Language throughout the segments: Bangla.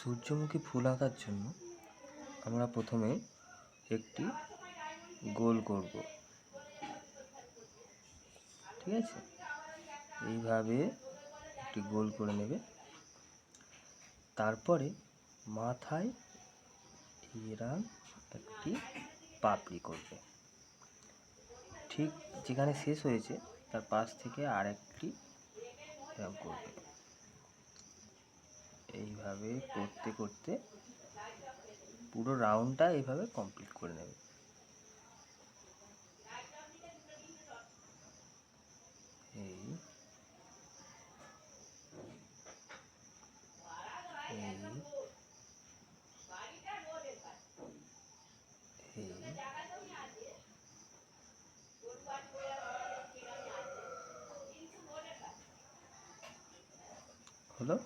সূর্যমুখী ফুল আঁকার জন্য আমরা প্রথমে একটি গোল করব। ঠিক আছে, এইভাবে একটি গোল করে নেবে। তারপরে মাথায় এরকম একটি পাপড়ি করবে। ঠিক যেখানে শেষ হয়েছে তার পাশ থেকে আর একটি এরকম করবে। এইভাবে করতে করতে পুরো রাউন্ডটা এইভাবে কমপ্লিট করে নেবে। এই হলো।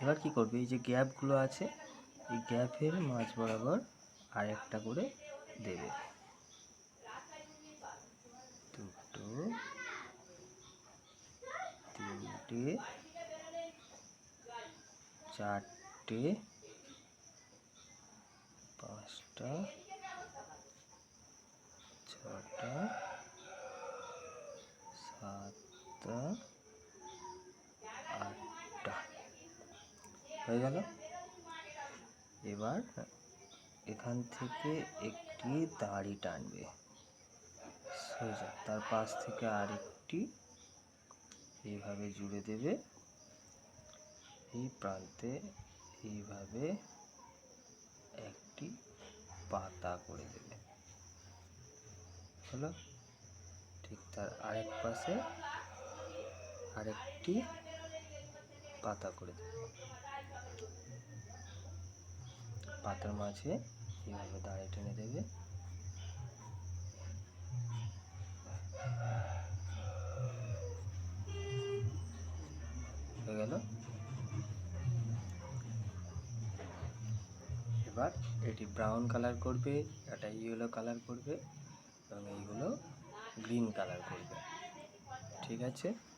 এবার কি করবে, এই যে গ্যাপগুলো আছে এই গ্যাপের মাঝ বরাবর আর একটা করে দেবে। দুটো, তিনটে, চারটে, পাঁচটা, ছটা, সাতটা, আটটা হয়ে গেল। এবার এখান থেকে একটি দাড়ি টানবে সোজা, তার পাশ থেকে আরেকটি এইভাবে জুড়ে দেবে। এই প্রান্তে এইভাবে একটি পাতা করে দেবে। হলো। ঠিক তার আরেক পাশে আরেকটি পাতা করে দেবে। পাতার মাঝে এইভাবে দাঁড়িয়ে টেনে দেবে। হয়ে গেল। এবার এটি ব্রাউন কালার করবে, এটা ইয়েলো কালার করবে এবং এইগুলো গ্রিন কালার করবে। ঠিক আছে।